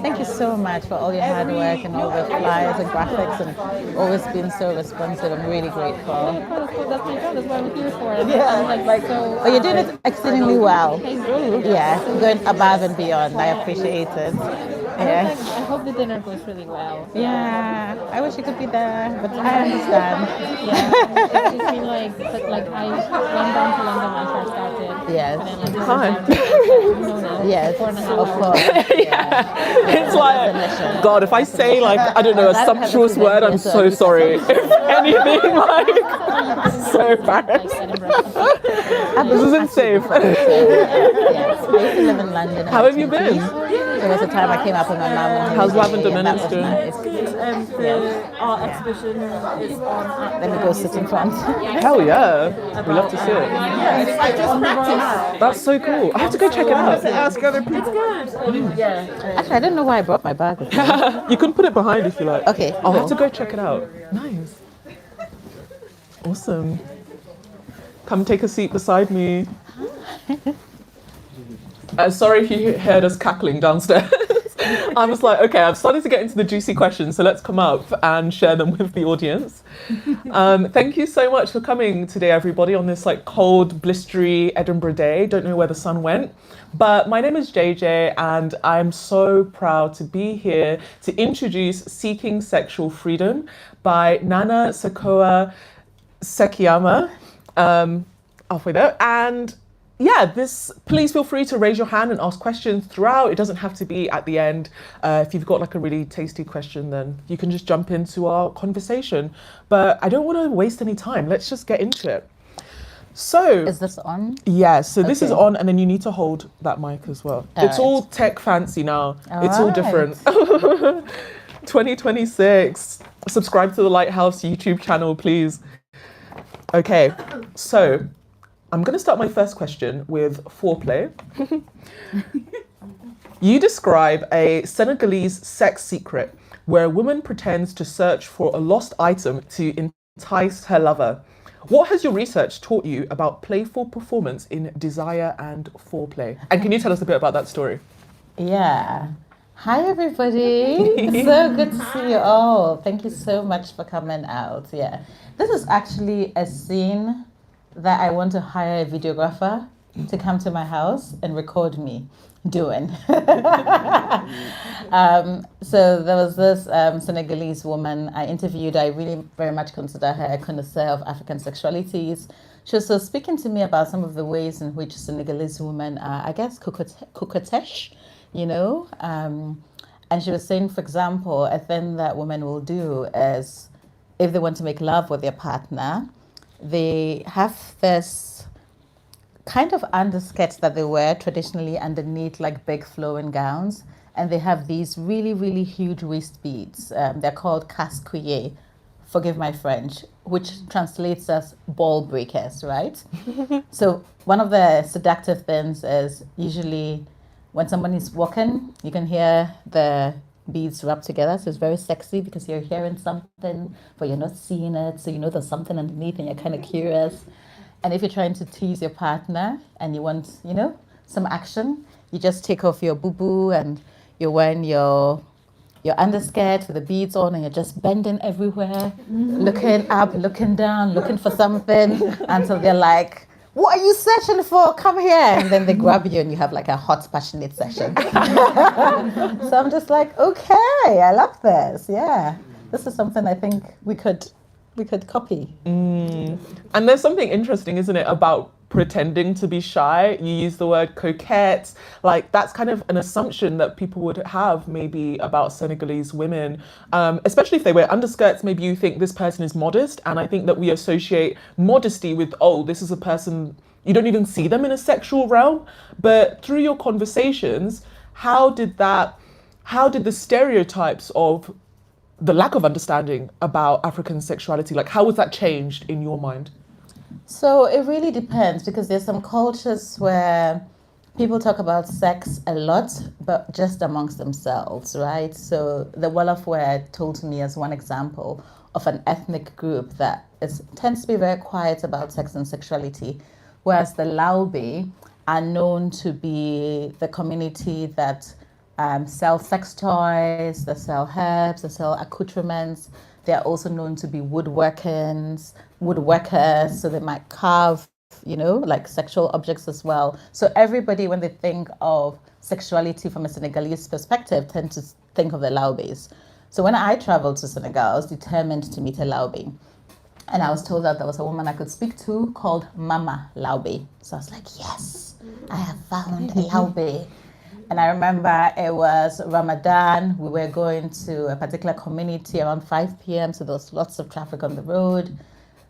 Thank you so much for all your hard work and all the flyers and graphics and always being so responsive. I'm really grateful. That's my job. That's what I'm here for. I'm like so. But you're doing it exceedingly well. Yeah, going above and beyond. I appreciate it. Yeah. I hope the dinner goes really well. Yeah, I wish you could be there, but I understand. Yeah, it's just been like I went down to London when I first started. Yes. And then, Hi. Yes, of course. Yeah. It's like, God, if I say like, I don't know, a sumptuous word, I'm so sorry. If anything, like, so embarrassed. This isn't safe. Yes, I used to live in London. How have you been? There was a time I came up with my mum. How's Lavender Menace doing? Our exhibition is on. Let me go sit in front. Hell yeah. We love to see it. That's so cool. I have to go check it out. Ask other people. It's good. Actually, I don't know why I brought my bag with me. You can put it behind if you like. Okay. I'll have to go check it out. Nice. Awesome. Come take a seat beside me. Sorry if you heard us cackling downstairs. I was like, okay, I've started to get into the juicy questions, so let's come up and share them with the audience. Thank you so much for coming today, everybody, on this like cold, blistery Edinburgh day. Don't know where the sun went, but my name is JJ, and I'm so proud to be here to introduce Seeking Sexual Freedom by Nana Darkoa Sekyiamah. Halfway there, and yeah, please feel free to raise your hand and ask questions throughout. It doesn't have to be at the end. If you've got like a really tasty question, then you can just jump into our conversation. But I don't want to waste any time. Let's just get into it. So is this on? Yeah, so this is on, and then you need to hold that mic as well. It's all tech fancy now. It's all different. 2026. Subscribe to the Lighthouse YouTube channel, please. Okay, so I'm going to start my first question with foreplay. You describe a Senegalese sex secret where a woman pretends to search for a lost item to entice her lover. What has your research taught you about playful performance in desire and foreplay? And can you tell us a bit about that story? Yeah. Hi, everybody. So good to see you all. Thank you so much for coming out. Yeah. This is actually a scene that I want to hire a videographer to come to my house and record me doing. So there was this Senegalese woman I interviewed. I really very much consider her a connoisseur of African sexualities. She was speaking to me about some of the ways in which Senegalese women are, I guess, coquettish, you know. And she was saying, for example, a thing that women will do is if they want to make love with their partner, they have this kind of underskirts that they wear traditionally underneath like big flowing gowns. And they have these really, really huge waist beads. They're called casse-cuillers, forgive my French, which translates as ball breakers, right? So one of the seductive things is usually when someone is walking, you can hear the beads rub together. So it's very sexy because you're hearing something, but you're not seeing it. So you know there's something underneath and you're kind of curious. And if you're trying to tease your partner and you want, you know, some action, you just take off your boo-boo and you're wearing your underskirt with the beads on and you're just bending everywhere, looking up, looking down, looking for something until they're like, what are you searching for? Come here. And then they grab you and you have like a hot, passionate session. So I'm just like, okay, I love this. Yeah. This is something I think we could copy. And there's something interesting, isn't it, about pretending to be shy? You use the word coquette. Like that's kind of an assumption that people would have maybe about Senegalese women, especially if they wear underskirts. Maybe you think this person is modest, and I think that we associate modesty with, oh, this is a person, you don't even see them in a sexual realm. But through your conversations, how did the stereotypes of the lack of understanding about African sexuality, like how was that changed in your mind? So it really depends, because there's some cultures where people talk about sex a lot, but just amongst themselves, right? So the Wolof were told to me as one example of an ethnic group that tends to be very quiet about sex and sexuality, whereas the Laobe are known to be the community that sell sex toys, they sell herbs, they sell accoutrements. They are also known to be woodworkers, so they might carve, like sexual objects as well. So everybody, when they think of sexuality from a Senegalese perspective, tend to think of the Laobes. So when I traveled to Senegal, I was determined to meet a Laobe. And I was told that there was a woman I could speak to called Mama Laobe. So I was like, yes, I have found a Laobe. And I remember it was Ramadan. We were going to a particular community around 5 p.m. So there was lots of traffic on the road.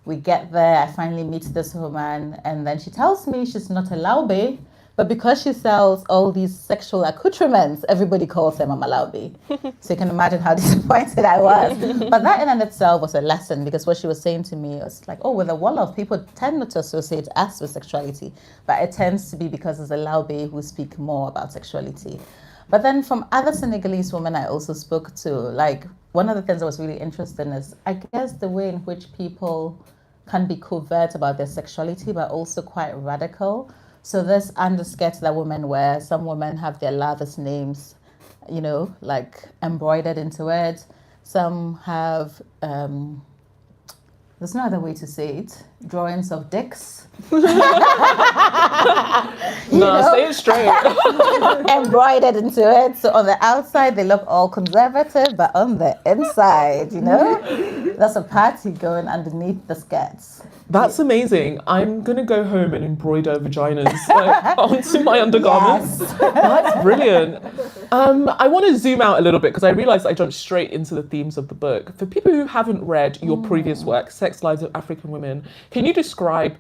We get there, I finally meet this woman, and then she tells me she's not a Laobe, but because she sells all these sexual accoutrements, everybody calls her Mama Laobe. So you can imagine how disappointed I was. But that in and itself was a lesson, because what she was saying to me was like, with the Wolof, people tend not to associate us with sexuality, but it tends to be because there's a Laobe who speak more about sexuality. But then from other Senegalese women I also spoke to, like one of the things that was really interesting is, I guess, the way in which people can be covert about their sexuality, but also quite radical. So this underskirt that women wear, some women have their lovers' names, like embroidered into it. Some have, there's no other way to say it, drawings of dicks. No, say it straight. Embroidered into it. So on the outside, they look all conservative, but on the inside, there's a party going underneath the skirts. That's amazing. I'm going to go home and embroider vaginas onto my undergarments. Yes. That's brilliant. I want to zoom out a little bit because I realized I jumped straight into the themes of the book. For people who haven't read your previous work, Sex Lives of African Women, can you describe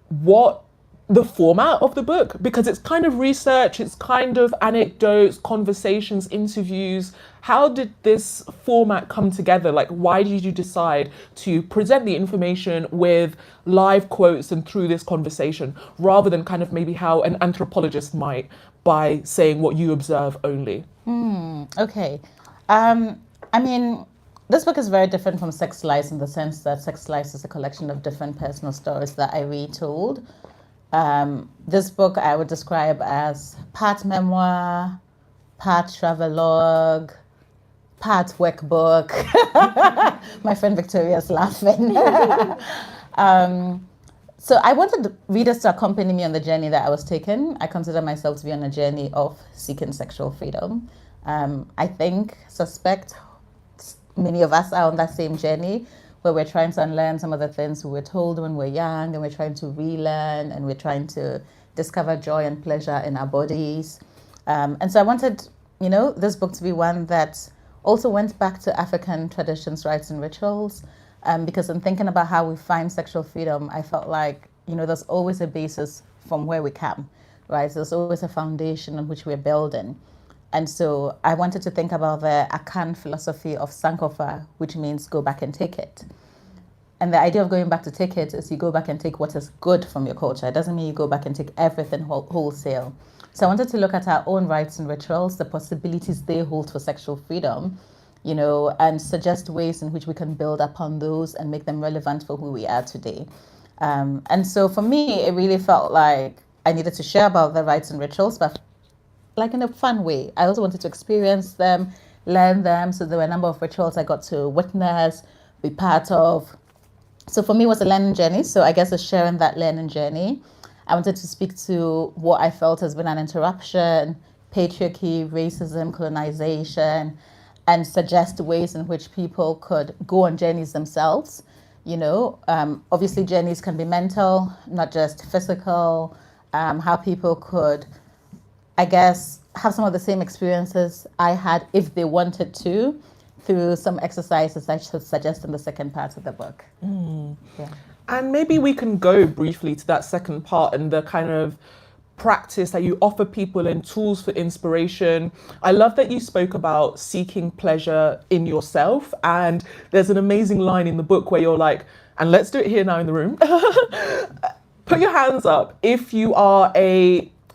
what the format of the book, because it's kind of research, it's kind of anecdotes, conversations, interviews. How did this format come together? Like, why did you decide to present the information with live quotes and through this conversation, rather than kind of maybe how an anthropologist might by saying what you observe only? Okay. This book is very different from Sex Lives in the sense that Sex Lives is a collection of different personal stories that I retold. This book I would describe as part memoir, part travelogue, part workbook. My friend Victoria's laughing. So I wanted readers to accompany me on the journey that I was taking. I consider myself to be on a journey of seeking sexual freedom. Suspect many of us are on that same journey, where we're trying to unlearn some of the things we were told when we're young, and we're trying to relearn, and we're trying to discover joy and pleasure in our bodies. And so I wanted, this book to be one that also went back to African traditions, rites, and rituals, because in thinking about how we find sexual freedom, I felt like, there's always a basis from where we come, right? There's always a foundation on which we're building. And so I wanted to think about the Akan philosophy of sankofa, which means go back and take it. And the idea of going back to take it is you go back and take what is good from your culture. It doesn't mean you go back and take everything wholesale. So I wanted to look at our own rites and rituals, the possibilities they hold for sexual freedom, and suggest ways in which we can build upon those and make them relevant for who we are today. And so for me, it really felt like I needed to share about the rites and rituals, but like in a fun way. I also wanted to experience them, learn them. So there were a number of rituals I got to witness, be part of. So for me, it was a learning journey. So I guess it's sharing that learning journey. I wanted to speak to what I felt has been an interruption, patriarchy, racism, colonization, and suggest ways in which people could go on journeys themselves. Obviously journeys can be mental, not just physical, how people could, I guess, have some of the same experiences I had if they wanted to, through some exercises I should suggest in the second part of the book. Yeah. And maybe we can go briefly to that second part and the kind of practice that you offer people and tools for inspiration. I love that you spoke about seeking pleasure in yourself. And there's an amazing line in the book where you're like, and let's do it here now in the room. Put your hands up if you are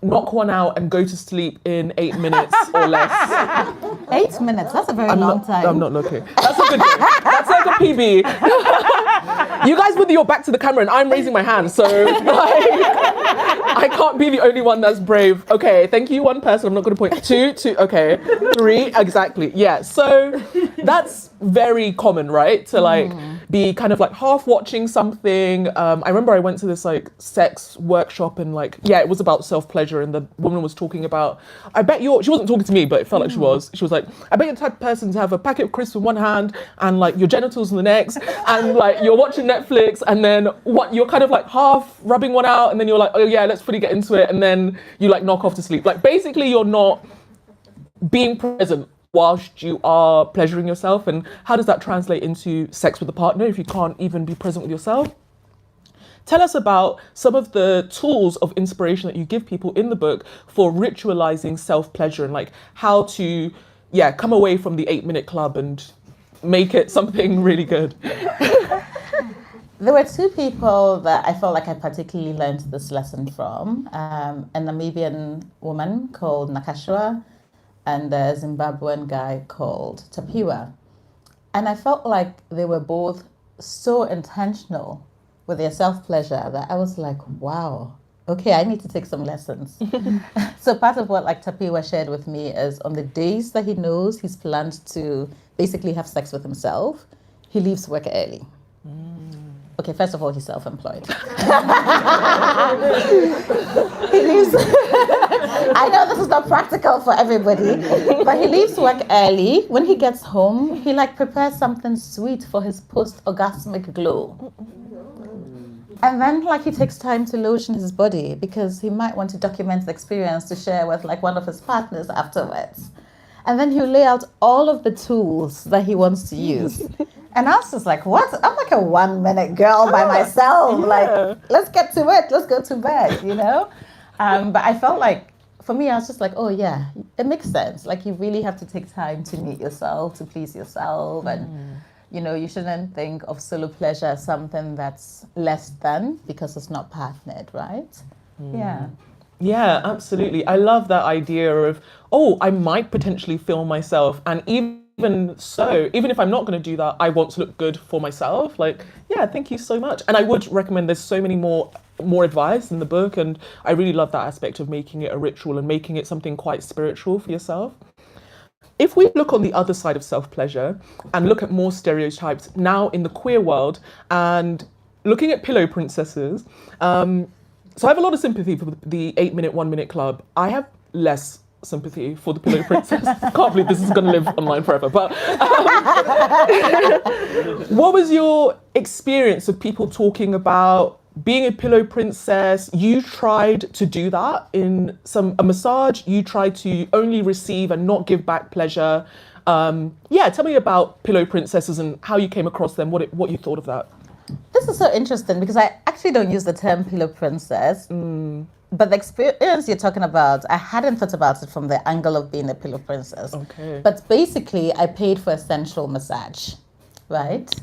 knock one out and go to sleep in 8 minutes or less. 8 minutes, that's a very long time. I'm not looking. That's a good thing. That's like a PB. You guys with your back to the camera and I'm raising my hand, so I can't be the only one that's brave. Okay, thank you, one person. I'm not going to point. Two, okay. Three, exactly. Yeah, so that's very common, right? To like be kind of like half watching something. I remember I went to this like sex workshop and like, yeah, it was about self-pleasure, and the woman was talking about, she wasn't talking to me, but it felt like she was. She was like, I bet you're the type of person to have a packet of crisps in one hand and like your genitals in the next, and like you're watching Netflix, and then you're kind of like half rubbing one out, and then you're like, oh yeah, let's fully get into it, and then you like knock off to sleep. Like basically you're not being present whilst you are pleasuring yourself. And how does that translate into sex with a partner if you can't even be present with yourself? Tell us about some of the tools of inspiration that you give people in the book for ritualizing self-pleasure, and like how to, come away from the 8-minute club and make it something really good. There were two people that I felt like I particularly learned this lesson from. A Namibian woman called Nakashua and a Zimbabwean guy called Tapiwa. And I felt like they were both so intentional with their self-pleasure that I was like, wow, okay, I need to take some lessons. So part of what like Tapiwa shared with me is on the days that he knows he's planned to basically have sex with himself, he leaves work early. Okay, first of all, he's self-employed. He leaves. I know this is not practical for everybody, but he leaves work early. When he gets home, he like prepares something sweet for his post-orgasmic glow. And then like he takes time to lotion his body because he might want to document the experience to share with like one of his partners afterwards. And then he'll lay out all of the tools that he wants to use. And I was just like, what? I'm like a 1-minute girl by myself. Yeah. Like, let's get to it. Let's go to bed, you know? But I felt like, for me, I was just like, oh yeah, it makes sense. Like you really have to take time to meet yourself, to please yourself. And, you know, you shouldn't think of solo pleasure as something that's less than because it's not partnered, right? Yeah. Yeah, absolutely. I love that idea of, I might potentially film myself, and even so, even if I'm not going to do that, I want to look good for myself. Like, yeah, thank you so much. And I would recommend, there's so many more advice in the book, and I really love that aspect of making it a ritual and making it something quite spiritual for yourself. If we look on the other side of self-pleasure and look at more stereotypes now in the queer world, and looking at pillow princesses, so I have a lot of sympathy for the 8-minute, 1-minute club. I have less sympathy for the pillow princess. Can't believe this is going to live online forever. But what was your experience of people talking about being a pillow princess? You tried to do that in a massage. You tried to only receive and not give back pleasure. Tell me about pillow princesses and how you came across them. What you thought of that? This is so interesting because I actually don't use the term pillow princess. But the experience you're talking about, I hadn't thought about it from the angle of being a pillow princess. Okay. But basically, I paid for a sensual massage, right?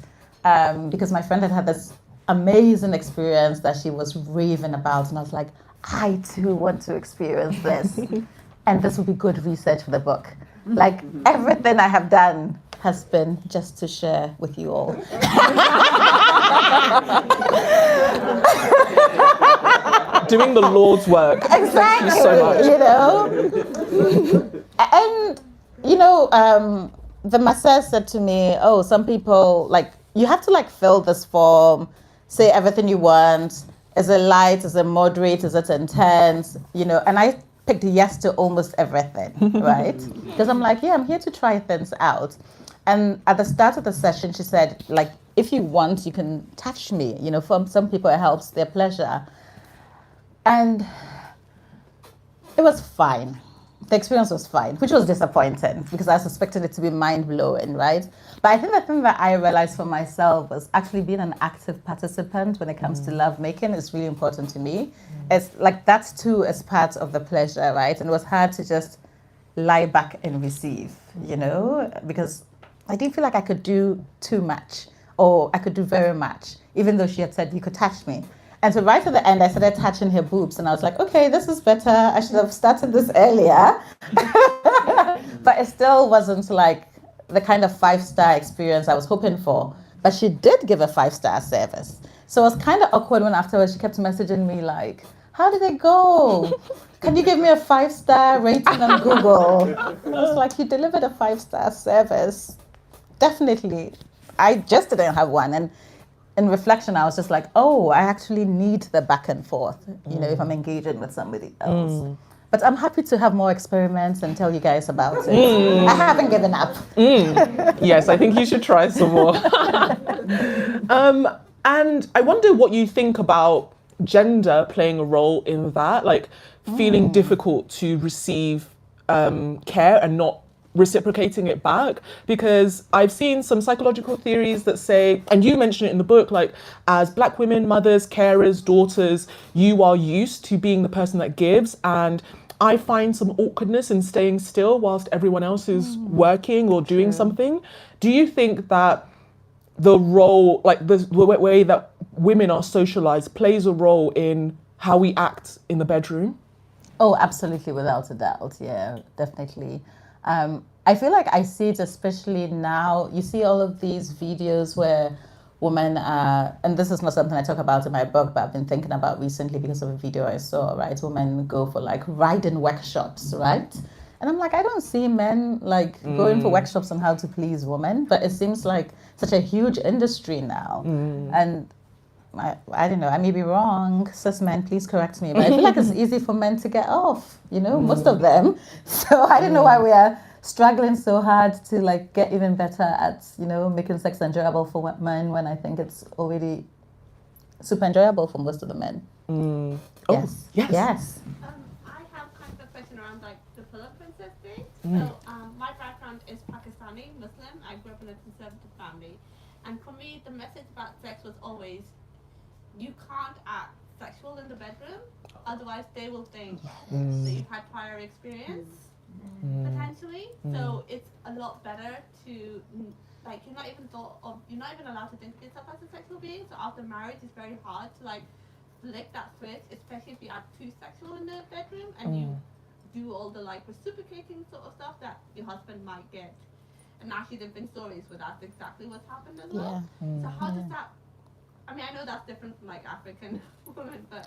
Because my friend had this amazing experience that she was raving about. And I was like, I too want to experience this. And this will be good research for the book. Like everything I have done has been just to share with you all. Doing the Lord's work. Exactly. Thank you so much. You know? And, you know, the masseur said to me, some people, like, you have to, like, fill this form, say everything you want. Is it light? Is it moderate? Is it intense? You know, and I picked yes to almost everything, right? Because I'm like, I'm here to try things out. And at the start of the session, she said, like, if you want, you can touch me. You know, for some people, it helps their pleasure. And it was fine. The experience was fine, which was disappointing because I suspected it to be mind-blowing, right? But I think the thing that I realized for myself was actually being an active participant when it comes to lovemaking is really important to me. It's like that too is part of the pleasure, right? And it was hard to just lie back and receive, you know, because I didn't feel like I could do too much or I could do very much, even though she had said you could touch me. And so right at the end, I started touching her boobs and I was like, okay, this is better. I should have started this earlier. But it still wasn't like the kind of 5-star experience I was hoping for. But she did give a 5-star service. So it was kind of awkward when afterwards she kept messaging me like, how did it go? Can you give me a 5-star rating on Google? And I was like, you delivered a 5-star service. Definitely. I just didn't have one. And in reflection, I was just like, oh, I actually need the back and forth, if I'm engaging with somebody else. But I'm happy to have more experiments and tell you guys about it. I haven't given up. Yes, I think you should try some more. And I wonder what you think about gender playing a role in that, like feeling difficult to receive care and not reciprocating it back, because I've seen some psychological theories that say, and you mention it in the book, like as Black women, mothers, carers, daughters, you are used to being the person that gives, and I find some awkwardness in staying still whilst everyone else is working or doing something. Do you think that the role, like the way that women are socialized, plays a role in how we act in the bedroom? Oh, absolutely, without a doubt. Yeah, definitely. I feel like I see it especially now. You see all of these videos where women are, and this is not something I talk about in my book, but I've been thinking about recently because of a video I saw, right? Women go for like riding workshops, right? And I'm like, I don't see men like going for workshops on how to please women, but it seems like such a huge industry now. And I don't know, I may be wrong, cis men, please correct me, but I feel like it's easy for men to get off, most of them. So I don't know why we are struggling so hard to like get even better at, making sex enjoyable for men when I think it's already super enjoyable for most of the men. Oh, Yes. yes. I have kind of a question around like the pillow princess thing. So my background is Pakistani Muslim. I grew up in a conservative family, and for me the message about sex was always, you can't act sexual in the bedroom, otherwise they will think that you've had prior experience, potentially. So it's a lot better to, like, you're not even allowed to think of yourself as a sexual being. So after marriage, it's very hard to like flick that switch, especially if you act too sexual in the bedroom and you do all the like reciprocating sort of stuff that your husband might get. And actually, there've been stories where that's exactly what's happened as well. So how does that? I mean, I know that's different from like African women, but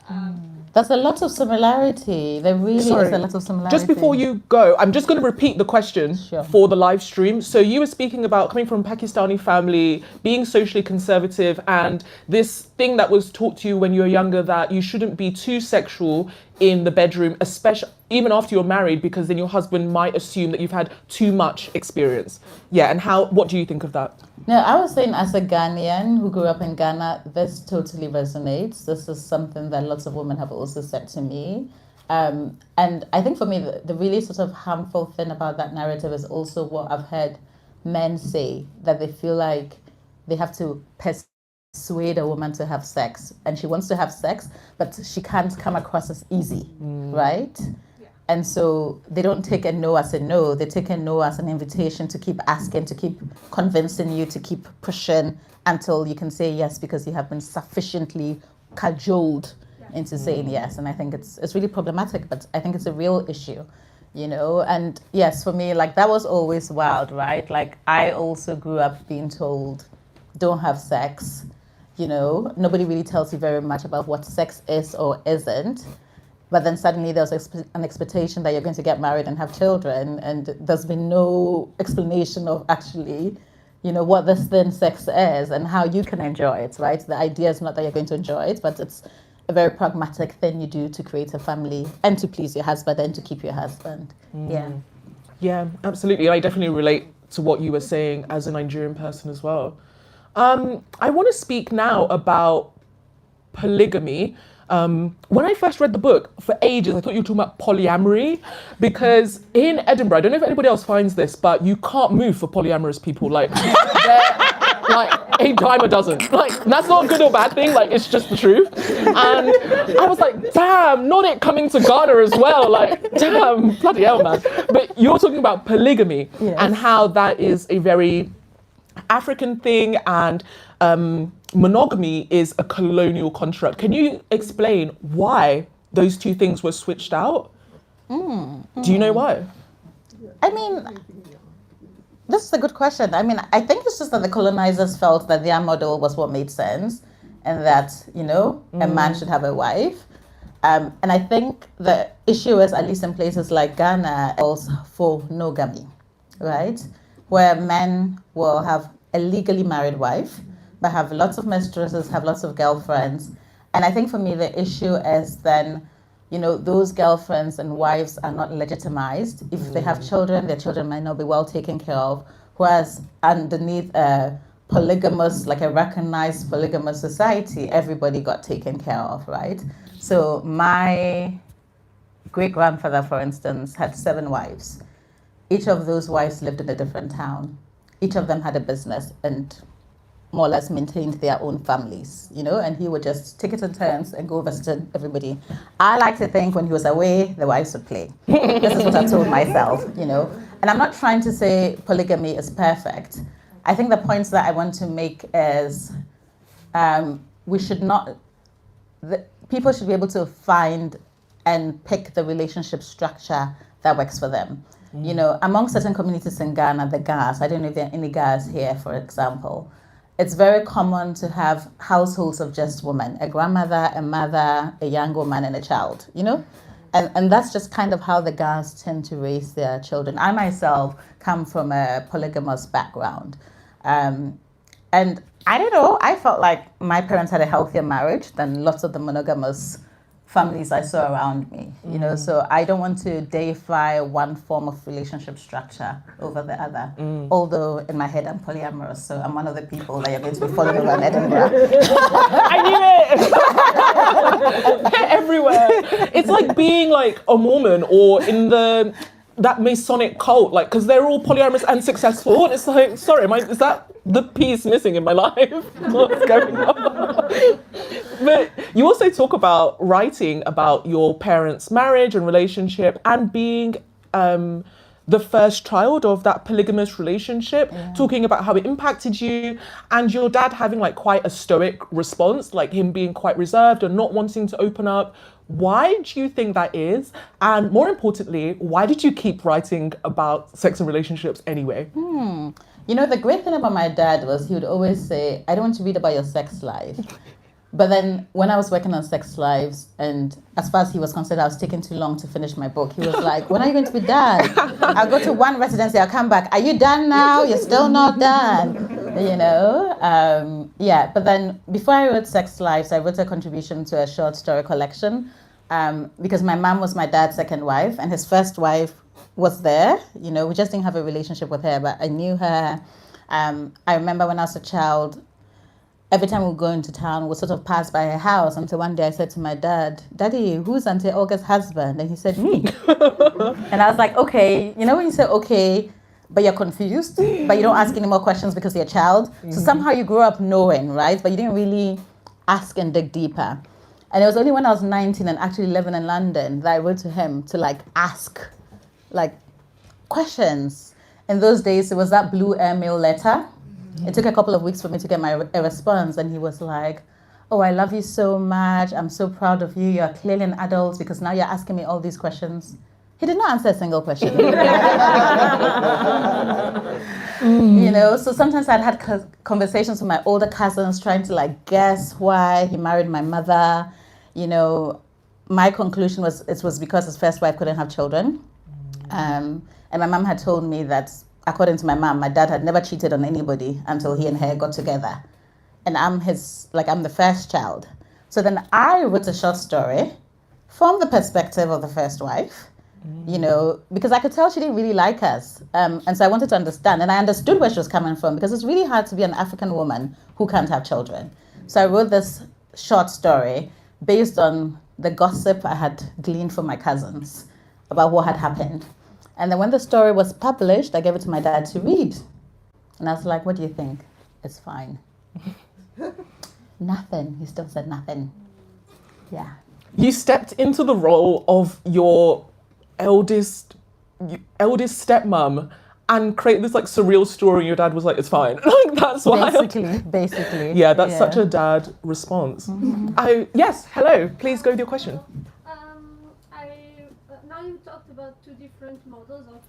There's a lot of similarity. There really is a lot of similarity. Just before you go, I'm just going to repeat the question for the live stream. So you were speaking about coming from a Pakistani family, being socially conservative, and this thing that was taught to you when you were younger that you shouldn't be too sexual in the bedroom, especially even after you're married, because then your husband might assume that you've had too much experience. Yeah, and what do you think of that? No, I was saying as a Ghanaian who grew up in Ghana, this totally resonates. This is something that lots of women have also said to me. And I think for me, the really sort of harmful thing about that narrative is also what I've heard men say, that they feel like they have to persuade a woman to have sex, and she wants to have sex, but she can't come across as easy, right? And so they don't take a no as a no, they take a no as an invitation to keep asking, to keep convincing you, to keep pushing until you can say yes, because you have been sufficiently cajoled into saying yes. And I think it's really problematic, but I think it's a real issue, and yes, for me, like that was always wild, right? Like I also grew up being told, don't have sex, nobody really tells you very much about what sex is or isn't. But then suddenly there's an expectation that you're going to get married and have children, and there's been no explanation of actually, what this thin sex is and how you can enjoy it, right? The idea is not that you're going to enjoy it, but it's a very pragmatic thing you do to create a family and to please your husband and to keep your husband. Yeah, absolutely. I definitely relate to what you were saying as a Nigerian person as well. I want to speak now about polygamy. When I first read the book, for ages, I thought you were talking about polyamory, because in Edinburgh, I don't know if anybody else finds this, but you can't move for polyamorous people. Like, they're like a dime a dozen. Like, that's not a good or bad thing. Like, it's just the truth. And I was like, damn, not it coming to Ghana as well. Like, damn, bloody hell, man. But you're talking about polygamy and how that is a very African thing, and monogamy is a colonial construct. Can you explain why those two things were switched out? Do you know why? I mean, this is a good question. I mean, I think it's just that the colonizers felt that their model was what made sense, and that, a man should have a wife. And I think the issue is, at least in places like Ghana, calls for monogamy, right? Where men will have a legally married wife, but have lots of mistresses, have lots of girlfriends. And I think for me, the issue is then, those girlfriends and wives are not legitimized. If they have children, their children might not be well taken care of. Whereas underneath a polygamous, like a recognized polygamous society, everybody got taken care of, right? So my great-grandfather, for instance, had 7 wives. Each of those wives lived in a different town. Each of them had a business and more or less maintained their own families, and he would just take it in turns and go visit everybody. I like to think when he was away, the wives would play. This is what I told myself, And I'm not trying to say polygamy is perfect. I think the points that I want to make is people should be able to find and pick the relationship structure that works for them. Among certain communities in Ghana, the Gas, I don't know if there are any Gas here, for example, it's very common to have households of just women, a grandmother, a mother, a young woman, and a child, And that's just kind of how the Gas tend to raise their children. I myself come from a polygamous background. And I don't know, I felt like my parents had a healthier marriage than lots of the monogamous families I saw around me, so I don't want to deify one form of relationship structure over the other. Although in my head I'm polyamorous, so I'm one of the people that you're going to be following around Edinburgh. I knew it! Everywhere. It's like being like a Mormon or in that Masonic cult, like, because they're all polyamorous and successful. And it's like, sorry, is that the piece missing in my life? What's going on? But you also talk about writing about your parents' marriage and relationship and being the first child of that polygamous relationship, talking about how it impacted you and your dad having like quite a stoic response, like him being quite reserved and not wanting to open up. Why do you think that is? And more importantly, why did you keep writing about sex and relationships anyway? The great thing about my dad was he would always say, I don't want to read about your sex life. But then when I was working on sex lives, and as far as he was concerned, I was taking too long to finish my book. He was like, when are you going to be done? I'll go to one residency, I'll come back. Are you done now? You're still not done. But then before I wrote Sex Lives, I wrote a contribution to a short story collection because my mom was my dad's second wife and his first wife was there. We just didn't have a relationship with her, but I knew her. I remember when I was a child, every time we go into town, we'll sort of pass by her house until one day I said to my dad, Daddy, who's Auntie Olga's husband? And he said, me. And I was like, okay. When you say okay, but you're confused, but you don't ask any more questions because you're a child. So somehow you grew up knowing, right? But you didn't really ask and dig deeper. And it was only when I was 19 and actually living in London that I wrote to him to ask questions. In those days, it was that blue airmail letter. It took a couple of weeks for me to get a response, and he was like, oh, I love you so much. I'm so proud of you. You're clearly an adult because now you're asking me all these questions. He did not answer a single question. So sometimes I'd had conversations with my older cousins trying to guess why he married my mother. My conclusion was it was because his first wife couldn't have children. And my mom had told me that, according to my mom, my dad had never cheated on anybody until he and her got together. And I'm the first child. So then I wrote a short story from the perspective of the first wife, because I could tell she didn't really like us. And so I wanted to understand. And I understood where she was coming from because it's really hard to be an African woman who can't have children. So I wrote this short story based on the gossip I had gleaned from my cousins about what had happened. And then when the story was published, I gave it to my dad to read. And I was like, what do you think? It's fine. Nothing. He still said nothing. Yeah. You stepped into the role of your eldest stepmom and created this surreal story. Your dad was like, it's fine. That's why. Basically. Yeah, that's such a dad response. Yes, hello. Please go with your question. Now you talked about two different models of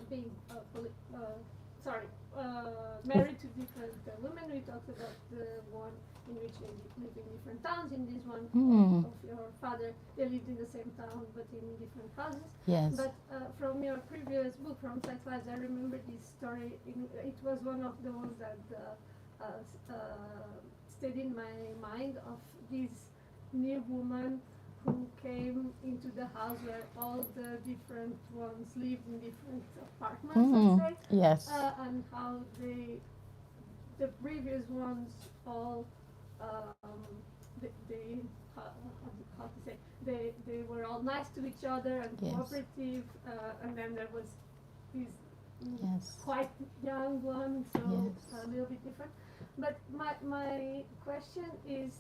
being married to different women. We talked about the one in which they live in different towns. In this one of your father, they lived in the same town but in different houses. Yes. But from your previous book, from Sex Lives, I remember this story. It was one of the ones that stayed in my mind, of this new woman who came into the house where all the different ones lived in different apartments, let's say. Yes. And how the previous ones all, how to say, they were all nice to each other and cooperative, and then there was this quite young one, so a little bit different. But my question is,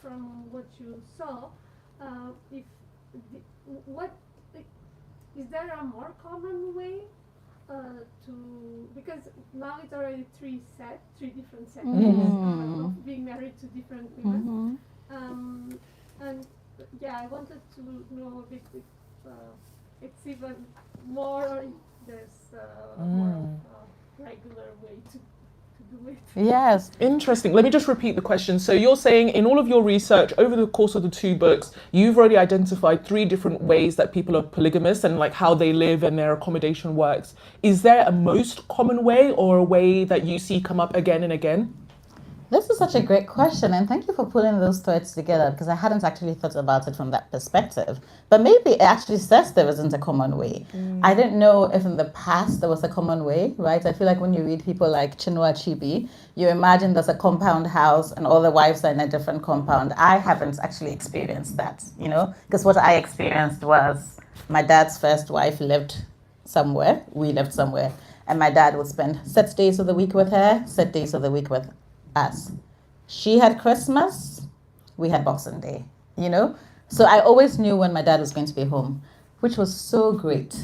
from what you saw, is there a more common way because now it's already three different settings of being married to different women, and I wanted to know a bit if it's even more, or if there's more of a regular way to do it. Yes. Interesting. Let me just repeat the question. So you're saying in all of your research over the course of the two books, you've already identified 3 different ways that people are polygamous and like how they live and their accommodation works. Is there a most common way or a way that you see come up again and again? This is such a great question, and thank you for pulling those threads together, because I hadn't actually thought about it from that perspective. But maybe it actually says there isn't a common way. I don't know if in the past there was a common way, right? I feel like when you read people like Chinua Achebe, you imagine there's a compound house and all the wives are in a different compound. I haven't actually experienced that, because what I experienced was my dad's first wife lived somewhere, we lived somewhere, and my dad would spend set days of the week with her, set days of the week with us. She had Christmas, we had Boxing Day, So I always knew when my dad was going to be home, which was so great.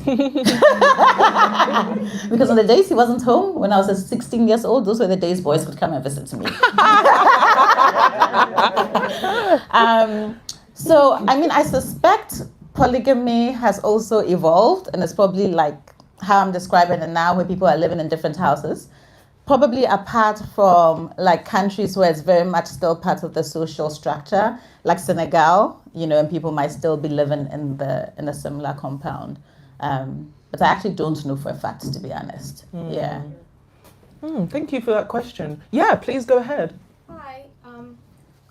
Because on the days he wasn't home, when I was 16 years old, those were the days boys could come and visit me. So, I suspect polygamy has also evolved, and it's probably like how I'm describing it now, where people are living in different houses. Probably apart from like countries where it's very much still part of the social structure, like Senegal, and people might still be living in a similar compound. But I actually don't know for a fact, to be honest. Yeah. Thank you for that question. Yeah, please go ahead. Hi,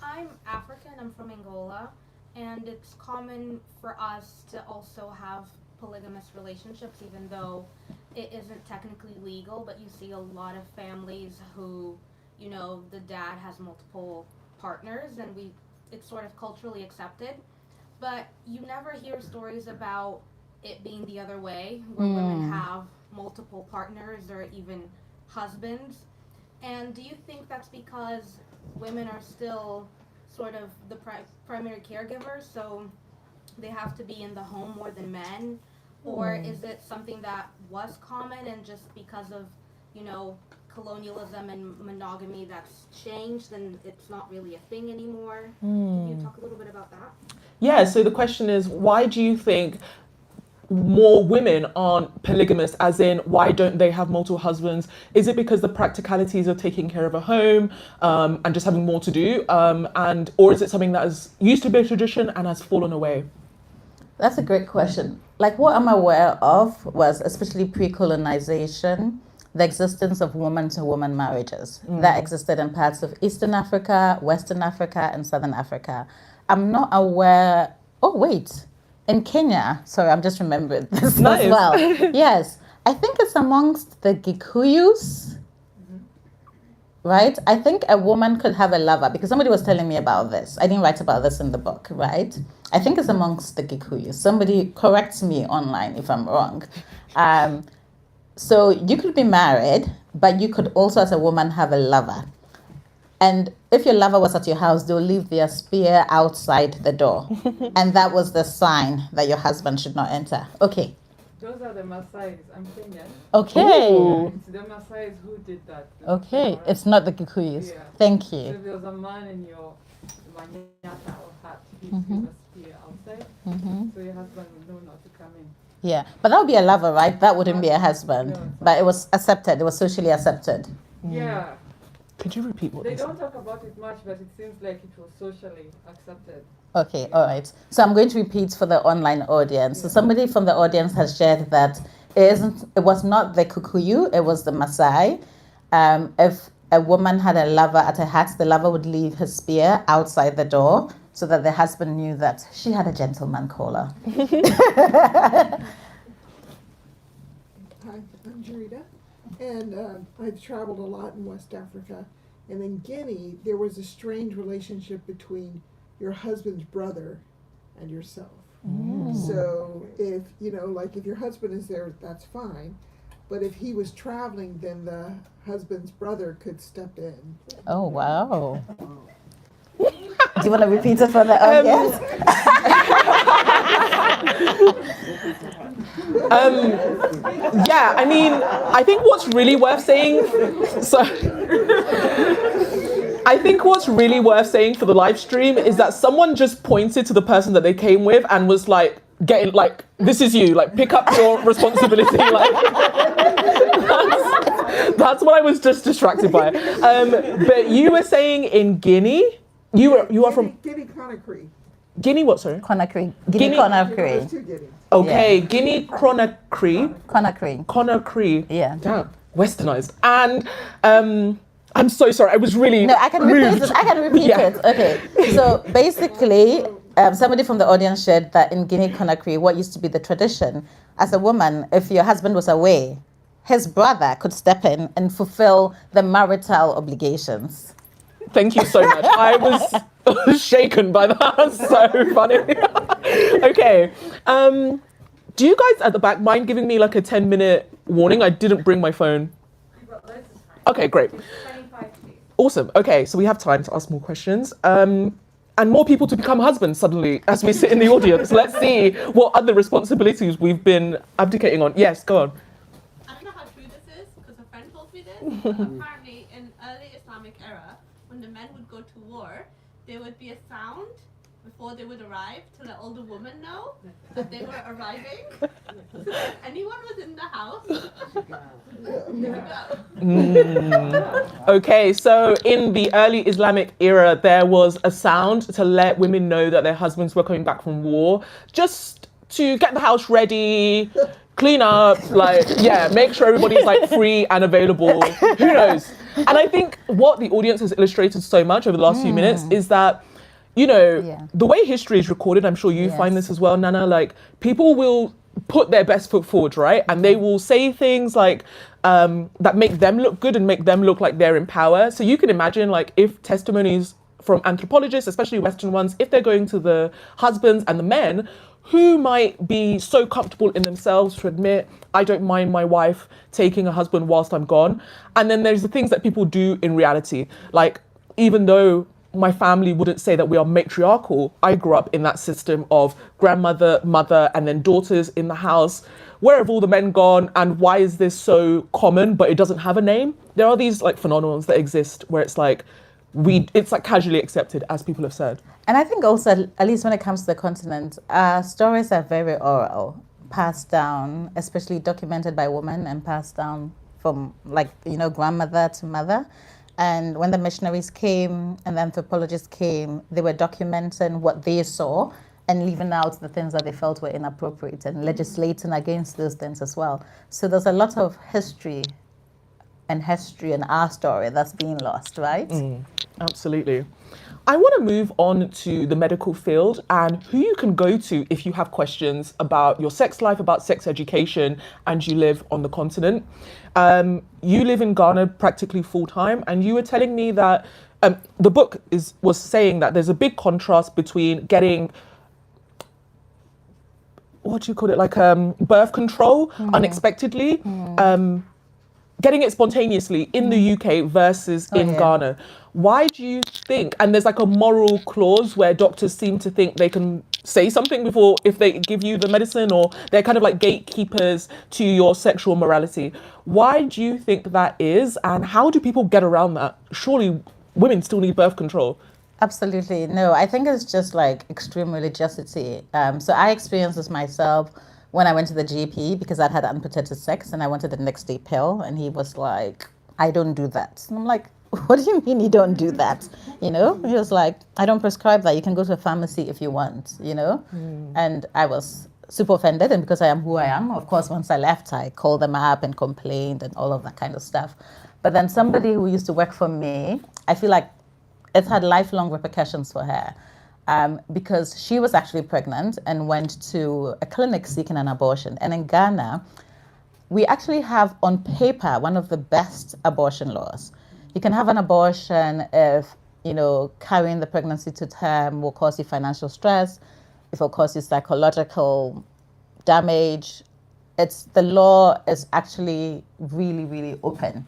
I'm African. I'm from Angola, and it's common for us to also have polygamous relationships, even though it isn't technically legal, but you see a lot of families who, the dad has multiple partners, and it's sort of culturally accepted. But you never hear stories about it being the other way, where women have multiple partners or even husbands. And do you think that's because women are still sort of the primary caregivers, so they have to be in the home more than men? Or is it something that was common, and just because of, colonialism and monogamy that's changed, and it's not really a thing anymore? Can you talk a little bit about that? Yeah, so the question is, why do you think more women aren't polygamous, as in why don't they have multiple husbands? Is it because the practicalities of taking care of a home and just having more to do? Or is it something that used to be a tradition and has fallen away? That's a great question. Like what I'm aware of was, especially pre-colonization, the existence of woman-to-woman marriages that existed in parts of Eastern Africa, Western Africa, and Southern Africa. I'm not aware. Oh, wait. In Kenya, sorry, I'm just remembering this as well. Yes, I think it's amongst the Gikuyus. Right? I think a woman could have a lover, because somebody was telling me about this. I didn't write about this in the book, right? I think it's amongst the Gikuyus. Somebody corrects me online if I'm wrong. So you could be married, but you could also, as a woman, have a lover. And if your lover was at your house, they'll leave their spear outside the door. And that was the sign that your husband should not enter. Okay. Those are the Maasais. I'm Kenyan. Okay. It's the Maasais who did that. Okay. It's not the Gikuyus. Yeah. Thank So you. if there was a man in your manyata or hut, he was spear outside, Mm-hmm. so your husband will know not to come in. Yeah, but that would be a lover, right? That wouldn't be a husband. No. But it was accepted. It was socially accepted. Yeah, Could you repeat what they they said? don't talk about it much, but it seems like it was socially accepted. Okay, all right. So I'm going to repeat for the online audience. So somebody from the audience has shared that it was not the Kikuyu, it was the Maasai. If a woman had a lover at her hut, the lover would leave his spear outside the door so that the husband knew that she had a gentleman caller. Hi, I'm Jarita, and I've traveled a lot in West Africa. And in Guinea, there was a strange relationship between your husband's brother and yourself. So if, like if your husband is there, that's fine. But if he was traveling, then the husband's brother could step in. Oh, wow. Do you want to repeat it for the audience? Yeah, I mean, I think what's really worth saying, I think what's really worth saying for the live stream is that someone just pointed to the person that they came with and was like, getting like, this is you, like pick up your responsibility. Like, that's what I was just distracted by. But you were saying in Guinea, you are from Guinea Conakry. Guinea what, sorry? Conakry. Guinea- Guinea There's Conakry. two Guineas. Okay, Yeah. Guinea Conakry. Conakry. Conakry. Yeah. Damn, westernized. And I'm so sorry, I was really No, I can repeat moved. it. I can repeat Yeah. it. Okay. So basically, somebody from the audience shared that in Guinea Conakry, what used to be the tradition, as a woman, if your husband was away, his brother could step in and fulfill the marital obligations. Thank you so much. I was shaken by that. That's so funny. Okay. Do you guys at the back mind giving me like a 10-minute warning? I didn't bring my phone. Okay, great. Awesome. Okay, so we have time to ask more questions. And more people to become husbands suddenly as we sit in the audience. Let's see what other responsibilities we've been abdicating on. Yes, go on. I don't know how true this is because a friend told me this. But apparently, in early Islamic era, when the men would go to war, there would be a sound before they would arrive to let all the women know that they were arriving. So if anyone was in the house, they would go. Okay, so in the early Islamic era, there was a sound to let women know that their husbands were coming back from war, just to get the house ready, clean up, like, yeah, make sure everybody's like free and available. Who knows? And I think what the audience has illustrated so much over the last few minutes is that, the way history is recorded, I'm sure you find this as well, Nana, like people will put their best foot forward, right? And they will say things like that make them look good and make them look like they're in power. So you can imagine like if testimonies from anthropologists, especially Western ones, if they're going to the husbands and the men who might be so comfortable in themselves to admit, I don't mind my wife taking a husband whilst I'm gone. And then there's the things that people do in reality. Like, even though my family wouldn't say that we are matriarchal, I grew up in that system of grandmother, mother, and then daughters in the house. Where have all the men gone, and why is this so common but it doesn't have a name? There are these like phenomenons that exist where it's like it's like casually accepted, as people have said. And I think also, at least when it comes to the continent, stories are very oral, passed down, especially documented by women and passed down from grandmother to mother. And when the missionaries came and the anthropologists came, they were documenting what they saw and leaving out the things that they felt were inappropriate and legislating against those things as well. So there's a lot of history and our story that's being lost, right? Absolutely. I want to move on to the medical field and who you can go to if you have questions about your sex life, about sex education, and you live on the continent. You live in Ghana practically full time, and you were telling me that the book was saying that there's a big contrast between getting, what do you call it, like birth control unexpectedly, getting it spontaneously in the UK versus in Ghana. Why do you think, and there's like a moral clause where doctors seem to think they can say something before if they give you the medicine, or they're kind of like gatekeepers to your sexual morality. Why do you think that is, and how do people get around that? Surely women still need birth control. Absolutely. No, I think it's just like extreme religiosity. So I experienced this myself when I went to the GP because I'd had unprotected sex and I wanted the next day pill. And he was like, I don't do that. And I'm like, what do you mean you don't do that? You know, he was like, I don't prescribe that. You can go to a pharmacy if you want, you know? And I was super offended. And because I am who I am, of course, once I left, I called them up and complained and all of that kind of stuff. But then somebody who used to work for me, I feel like it's had lifelong repercussions for her because she was actually pregnant and went to a clinic seeking an abortion. And in Ghana, we actually have on paper one of the best abortion laws. You can have an abortion if, you know, carrying the pregnancy to term will cause you financial stress, if it will cause you psychological damage. The law is actually really, really open.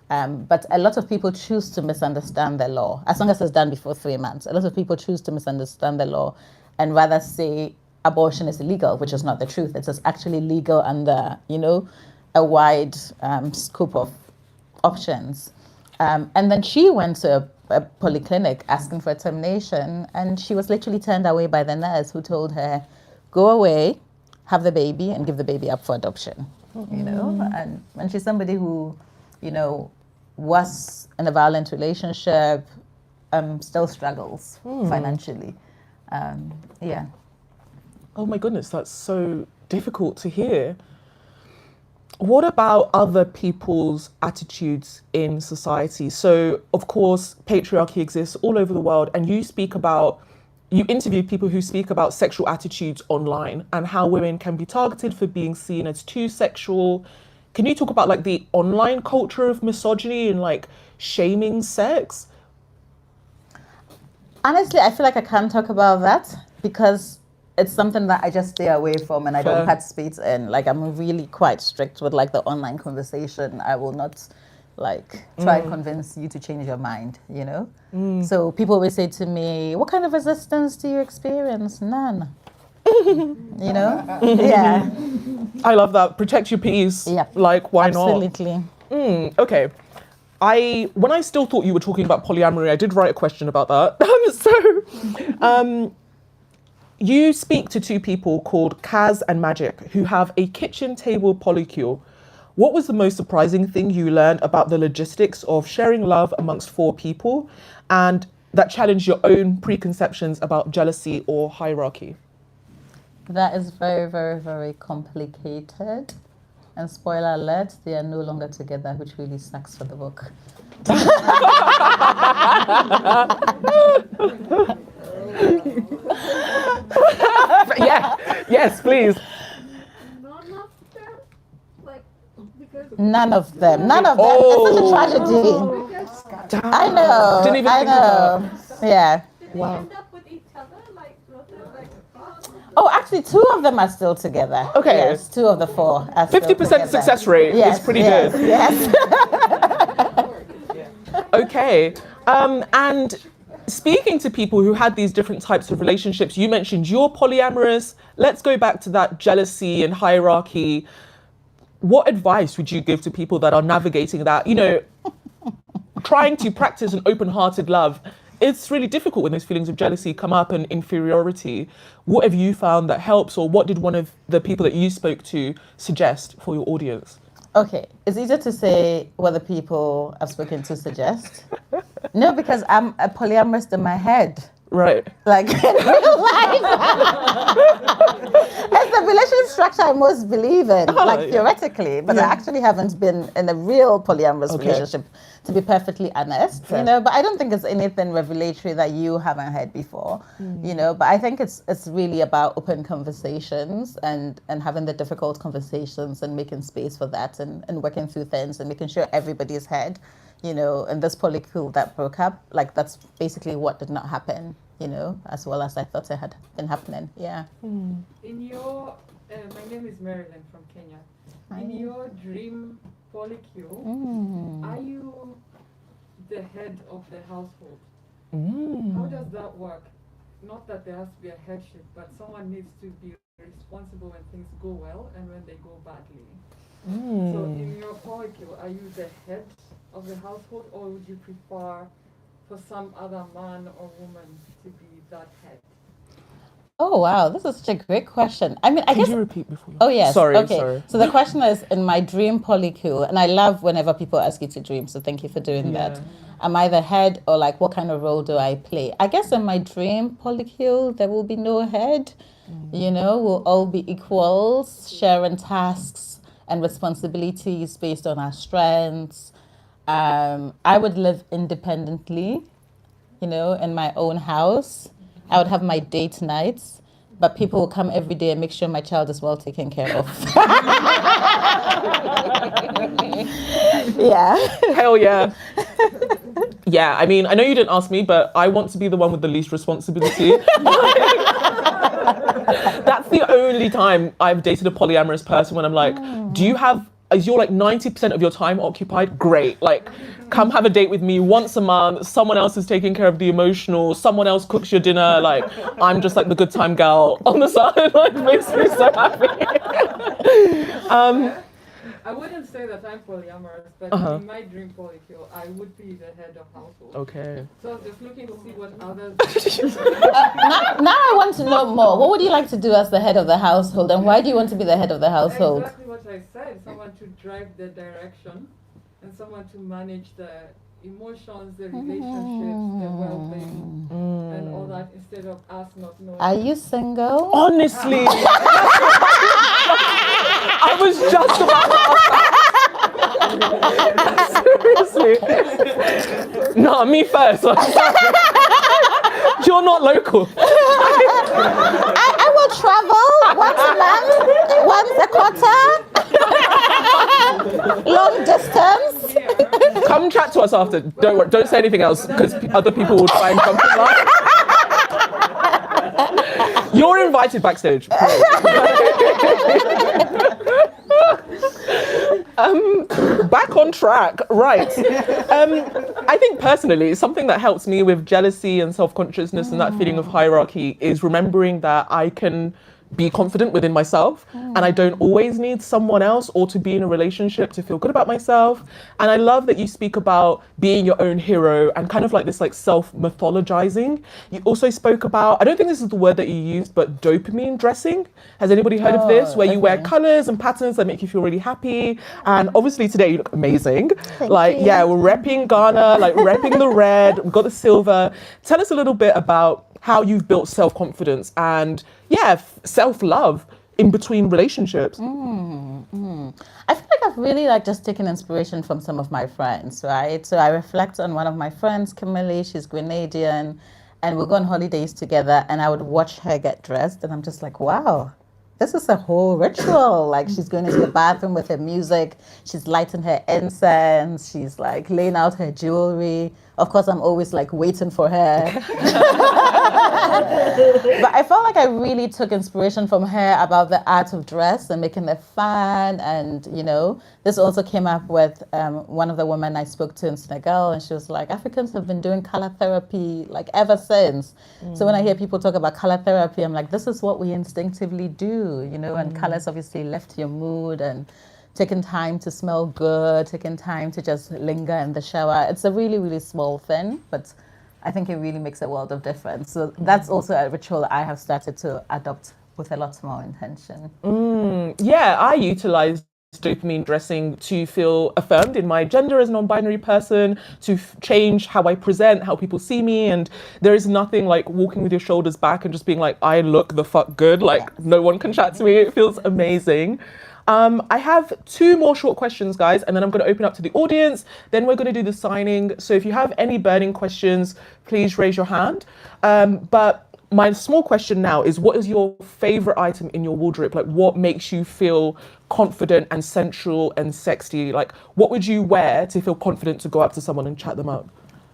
But a lot of people choose to misunderstand the law, as long as it's done before 3 months. A lot of people choose to misunderstand the law and rather say abortion is illegal, which is not the truth. It is actually legal under, you know, a wide scope of options. And then she went to a polyclinic asking for a termination, and she was literally turned away by the nurse who told her, go away, have the baby, and give the baby up for adoption. You know, and she's somebody who, you know, was in a violent relationship, still struggles financially. Yeah. Oh my goodness, that's so difficult to hear. What about other people's attitudes in society? So, of course, patriarchy exists all over the world, and you interview people who speak about sexual attitudes online and how women can be targeted for being seen as too sexual. Can you talk about like the online culture of misogyny and like shaming sex? Honestly, I feel like I can't talk about that because it's something that I just stay away from and I don't participate in. Like, I'm really quite strict with like the online conversation. I will not like try and convince you to change your mind, you know? So people always say to me, what kind of resistance do you experience? None. You know? Yeah. I love that. Protect your peace. Yeah. Like, why Absolutely. not? Okay. When I still thought you were talking about polyamory, I did write a question about that. You speak to two people called Kaz and Magic who have a kitchen table polycule. What was the most surprising thing you learned about the logistics of sharing love amongst 4 people and that challenged your own preconceptions about jealousy or hierarchy? That is very, very, very complicated. And spoiler alert, they are no longer together, which really sucks for the book. Yeah. Yes, please. None of them, like, because None of them. It's such a tragedy. I know. Didn't even I think know. Yeah. did they end up with each other? Like, was there like, Oh, actually, 2 of them are still together. Okay. Yes, 2 of the 4 are still 50% together. success rate is pretty good. Yes. Okay. And speaking to people who had these different types of relationships, you mentioned you're polyamorous. Let's go back to that jealousy and hierarchy. What advice would you give to people that are navigating that? You know, trying to practice an open-hearted love. It's really difficult when those feelings of jealousy come up and inferiority. What have you found that helps, or what did one of the people that you spoke to suggest for your audience? Okay, it's easier to say what the people I've spoken to suggest. No, because I'm a polyamorous in my head. Right. Like in real life. It's the relationship structure I most believe in, like theoretically, but I actually haven't been in a real polyamorous relationship, to be perfectly honest, you know, but I don't think it's anything revelatory that you haven't heard before, you know, but I think it's really about open conversations and having the difficult conversations and making space for that and working through things and making sure everybody's heard. You know, and this polycule that broke up, like that's basically what did not happen, you know, as well as I thought it had been happening. Yeah. In your, my name is Marilyn from Kenya. In your dream polycule, are you the head of the household? How does that work? Not that there has to be a headship, but someone needs to be responsible when things go well and when they go badly. So in your polycule, are you the head of the household, or would you prefer for some other man or woman to be that head? Oh wow, this is such a great question. I mean, I Could guess. you repeat before? Oh yes. Sorry. Okay. So the question is, in my dream polycule, and I love whenever people ask you to dream. So thank you for doing that. Am I the head, or like what kind of role do I play? I guess in my dream polycule, there will be no head. You know, we'll all be equals, sharing tasks and responsibilities based on our strengths. I would live independently, you know, in my own house. I would have my date nights, but people will come every day and make sure my child is well taken care of. Yeah. Hell yeah. Yeah, I mean, I know you didn't ask me, but I want to be the one with the least responsibility. That's the only time I've dated a polyamorous person when I'm like, is your like 90% of your time occupied? Great. Like, come have a date with me once a month. Someone else is taking care of the emotional. Someone else cooks your dinner. Like, I'm just like the good time gal on the side. Like, makes me so happy. I wouldn't say that I'm polyamorous, but in my dream polycule, I would be the head of household. Okay. So I'm just looking to see what others. Now I want to know more. What would you like to do as the head of the household, and why do you want to be the head of the household? Exactly what I said. Someone to drive the direction, and someone to manage the emotions, the relationships, the well-being, and all that, instead of us not knowing. Are you single? Honestly. I was just about to ask that. Seriously. No, me first. You're not local. I will travel once a month, once a quarter, long distance. Come chat to us after. Don't worry, don't say anything else because other people will try and come to life. You're invited backstage. Back on track, right. I think personally, something that helps me with jealousy and self-consciousness and that feeling of hierarchy is remembering that I can be confident within myself and I don't always need someone else or to be in a relationship to feel good about myself. And I love that you speak about being your own hero and kind of like this like self-mythologizing. You also spoke about, I don't think this is the word that you used, but dopamine dressing. Has anybody heard of this? Where you wear colors and patterns that make you feel really happy. And obviously today you look amazing. Thank you. Yeah, we're repping Ghana, like repping the red, we've got the silver. Tell us a little bit about how you've built self-confidence and self-love in between relationships. I feel like I've really like just taken inspiration from some of my friends, right? So I reflect on one of my friends, Kimberly, she's Grenadian, and we'll go on holidays together and I would watch her get dressed and I'm just like, wow, this is a whole ritual. Like she's going into the bathroom with her music, she's lighting her incense, she's like laying out her jewelry. Of course, I'm always like waiting for her. But I felt like I really took inspiration from her about the art of dress and making it fun. And, you know, this also came up with one of the women I spoke to in Senegal. And she was like, Africans have been doing color therapy like ever since. So when I hear people talk about color therapy, I'm like, this is what we instinctively do, you know, and colors obviously lift your mood and taking time to smell good, taking time to just linger in the shower. It's a really, really small thing, but I think it really makes a world of difference. So that's also a ritual I have started to adopt with a lot more intention. Yeah, I utilize dopamine dressing to feel affirmed in my gender as a non-binary person, to change how I present, how people see me. And there is nothing like walking with your shoulders back and just being like, I look the fuck good. Like no one can chat to me. It feels amazing. I have 2 more short questions, guys, and then I'm going to open up to the audience. Then we're going to do the signing. So if you have any burning questions, please raise your hand. But my small question now is, what is your favorite item in your wardrobe? Like, what makes you feel confident and sensual and sexy? Like, what would you wear to feel confident to go up to someone and chat them up?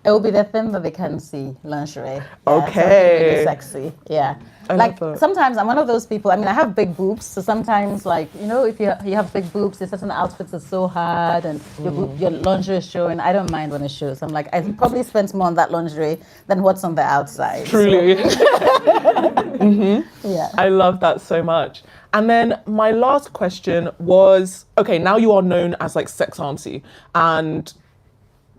It will be the thing that they can see, lingerie. Yeah, okay. Really sexy. Yeah. I like love that. Sometimes I'm one of those people. I mean, I have big boobs, so sometimes, like, you know, if you have big boobs, there's certain outfits are so hard, and your lingerie is showing. I don't mind when it shows. I'm like, I probably spent more on that lingerie than what's on the outside. Truly. Yeah. I love that so much. And then my last question was, okay, now you are known as like sex auntie, and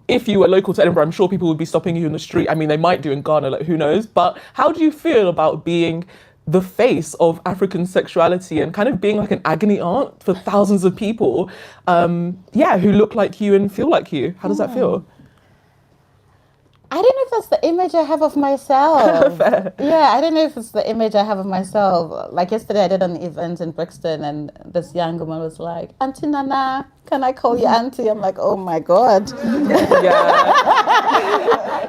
if you were local to Edinburgh, I'm sure people would be stopping you in the street. I mean, they might do in Ghana, like who knows? But how do you feel about being the face of African sexuality and kind of being like an agony aunt for thousands of people, who look like you and feel like you? How does that feel? I don't know if that's the image I have of myself. Yeah, I don't know if it's the image I have of myself. Like yesterday, I did an event in Brixton, and this young woman was like, "Auntie Nana, can I call you auntie?" I'm like, "Oh my God." Yeah.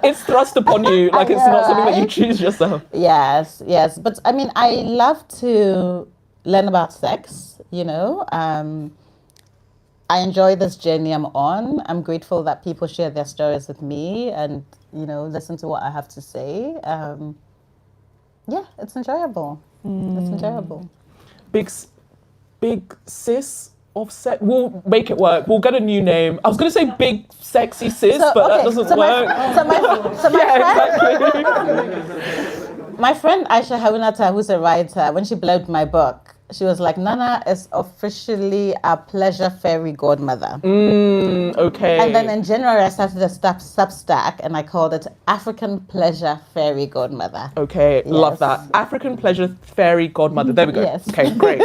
It's thrust upon you, like it's not something that you choose yourself. Yes. But I mean, I love to learn about sex, you know. I enjoy this journey I'm on. I'm grateful that people share their stories with me and, you know, listen to what I have to say. It's enjoyable. It's enjoyable. Big sis of sex. We'll make it work. We'll get a new name. I was going to say big sexy sis, but that doesn't work. My friend AYESHA HARRUNA ATTA, who's a writer, when she blogged my book, she was like, "Nana is officially a pleasure fairy godmother." Okay. And then in January, I started a Substack, and I called it African Pleasure Fairy Godmother. Okay, love that. African Pleasure Fairy Godmother. There we go. Yes. Okay, great.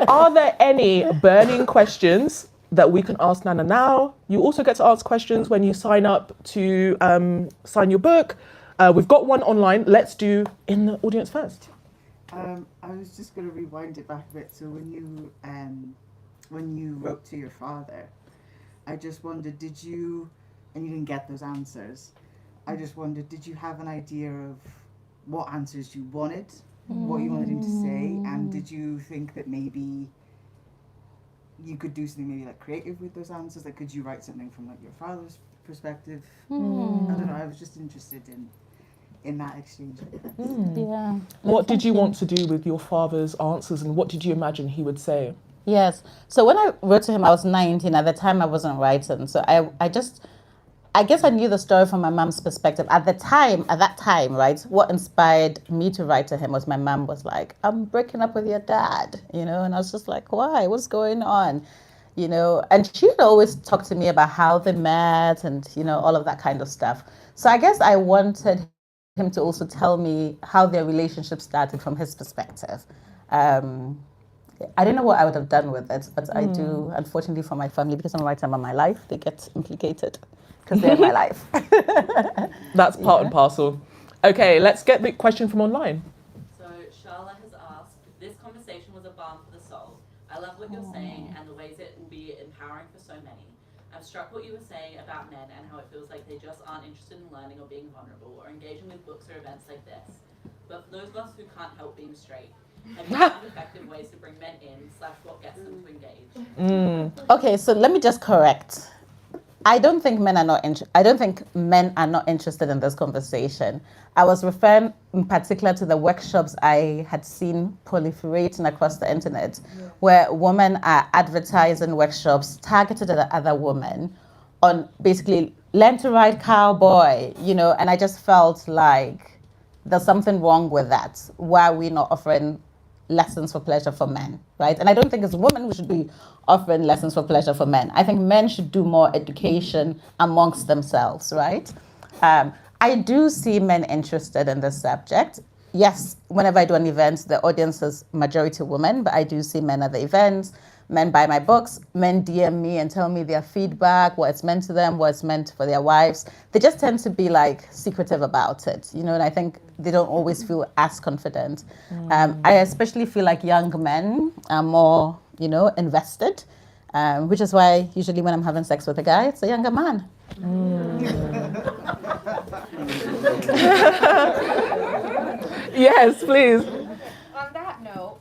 Are there any burning questions that we can ask Nana now? You also get to ask questions when you sign up to sign your book. We've got one online. Let's do in the audience first. I was just going to rewind it back a bit. So when you wrote to your father, I just wondered, and you didn't get those answers, I just wondered, did you have an idea of what answers you wanted, what you wanted him to say, and did you think that maybe you could do something maybe like creative with those answers? Like, could you write something from like your father's perspective? I don't know. I was just interested in that exchange. Yeah. What did you want to do with your father's answers, and what did you imagine he would say? Yes. So when I wrote to him, I was 19. At the time, I wasn't writing. So I guess I knew the story from my mom's perspective. At that time, right, what inspired me to write to him was my mom was like, "I'm breaking up with your dad," you know, and I was just like, "Why? What's going on?" You know, and she would always talk to me about how they met and, you know, all of that kind of stuff. So I guess I wanted him to also tell me how their relationship started from his perspective. I don't know what I would have done with it, but I do, unfortunately for my family, because I'm writing about my life, they get implicated because they're in my life. That's part and parcel. Okay, let's get the question from online. So Charlotte has asked, "This conversation was a balm for the soul. I love what you're saying and the ways it will be empowering for so many. I'm struck what you were saying about men and how it feels like they just aren't interested in learning or being vulnerable or engaging with books or events like this. But for those of us who can't help being straight, have you found effective ways to bring men in / what gets them to engage?" Okay, so let me just correct. I don't think men are not interested in this conversation. I was referring in particular to the workshops I had seen proliferating across the internet, where women are advertising workshops targeted at other women on basically learn to ride cowboy, you know, and I just felt like there's something wrong with that. Why are we not offering lessons for pleasure for men, right? And I don't think as women we should be offering lessons for pleasure for men. I think men should do more education amongst themselves, right? I do see men interested in this subject. Yes, whenever I do an event, the audience is majority women, but I do see men at the events. Men buy my books, men DM me and tell me their feedback, what it's meant to them, what it's meant for their wives. They just tend to be like secretive about it, you know, and I think they don't always feel as confident. I especially feel like young men are more, you know, invested, which is why usually when I'm having sex with a guy, it's a younger man. Yes, please. On that note,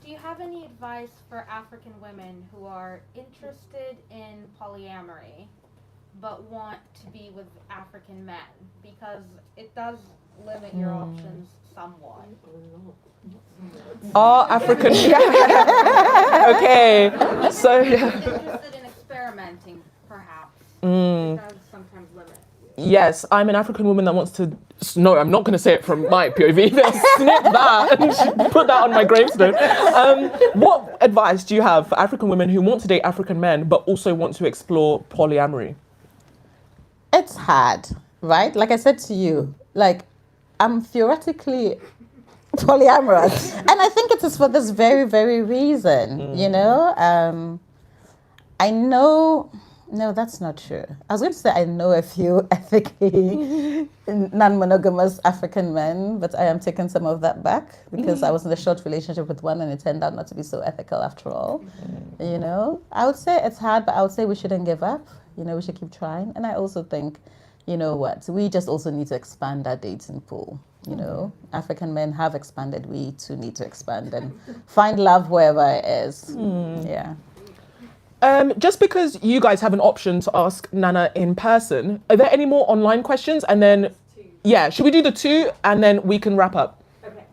do you have any advice for African women who are interested in polyamory but want to be with African men? Because it does limit your options somewhat. Are African... Okay, so... Interested in experimenting, perhaps. It does sometimes limit. Yes, I'm an African woman that wants to... No, I'm not going to say it from my POV. Snip that and put that on my gravestone. What advice do you have for African women who want to date African men but also want to explore polyamory? It's hard, right? Like I said to you, like I'm theoretically polyamorous, and I think it is for this very, very reason. You know, I know. No, that's not true. I was going to say I know a few ethically non-monogamous African men, but I am taking some of that back because I was in a short relationship with one and it turned out not to be so ethical after all. You know, I would say it's hard, but I would say we shouldn't give up. You know, we should keep trying. And I also think, you know what, we just also need to expand our dating pool. You know, African men have expanded. We too need to expand and find love wherever it is. Yeah. Just because you guys have an option to ask Nana in person, are there any more online questions? And then, yeah, should we do the 2 and then we can wrap up? Okay.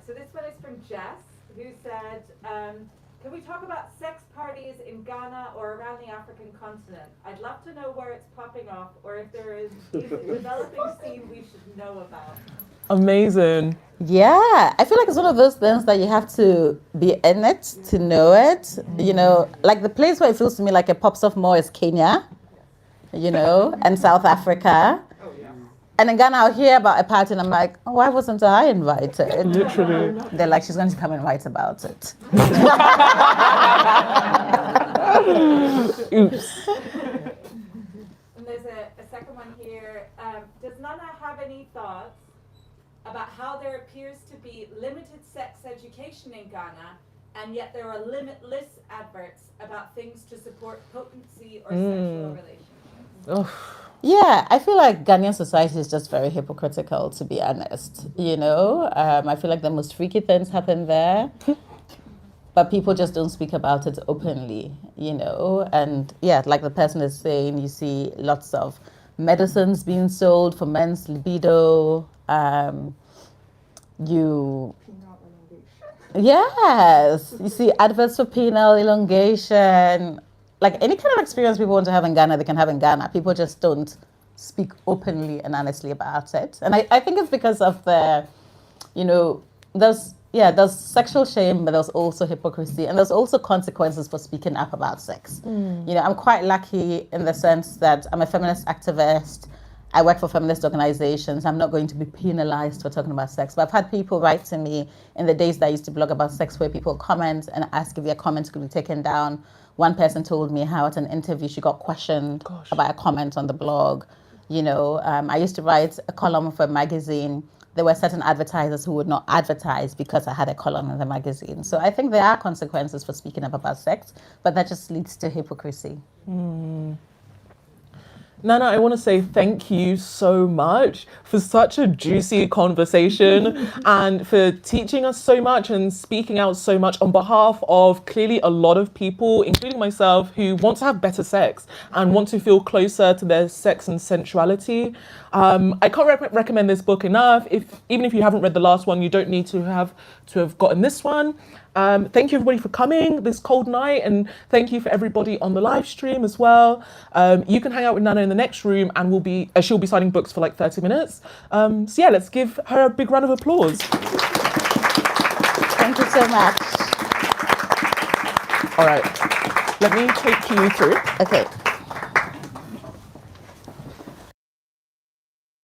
So this one is from Jess, who said, can we talk about sex parties in Ghana or around the African continent? I'd love to know where it's popping off or if there is a developing scene we should know about. Amazing. Yeah, I feel like it's one of those things that you have to be in it to know it. You know, like the place where it feels to me like it pops off more is Kenya, you know, and South Africa. And in Ghana, I'll hear about a party and I'm like, oh, why wasn't I invited? Literally. They're like, she's going to come and write about it. Oops. And there's a second one here. Does Nana have any thoughts about how there appears to be limited sex education in Ghana, and yet there are limitless adverts about things to support potency or sexual relationships? Oh. Yeah, I feel like Ghanaian society is just very hypocritical, to be honest. You know, I feel like the most freaky things happen there, but people just don't speak about it openly, you know. And yeah, like the person is saying, you see lots of medicines being sold for men's libido. Yes, you see adverts for penile elongation. Like any kind of experience people want to have in Ghana, they can have in Ghana. People just don't speak openly and honestly about it. And I think it's because of the, you know, there's sexual shame, but there's also hypocrisy. And there's also consequences for speaking up about sex. You know, I'm quite lucky in the sense that I'm a feminist activist. I work for feminist organizations. I'm not going to be penalized for talking about sex. But I've had people write to me in the days that I used to blog about sex where people comment and ask if their comments could be taken down. One person told me how at an interview she got questioned about a comment on the blog. You know, I used to write a column for a magazine. There were certain advertisers who would not advertise because I had a column in the magazine. So I think there are consequences for speaking up about sex, but that just leads to hypocrisy. Nana, I want to say thank you so much for such a juicy conversation and for teaching us so much and speaking out so much on behalf of clearly a lot of people, including myself, who want to have better sex and want to feel closer to their sex and sensuality. I can't recommend this book enough. Even if you haven't read the last one, you don't need to have gotten this one. Thank you everybody for coming this cold night, and thank you for everybody on the live stream as well. You can hang out with Nana in the next room and she'll be signing books for like 30 minutes. So yeah, let's give her a big round of applause. Thank you so much. All right, let me take you through. Okay.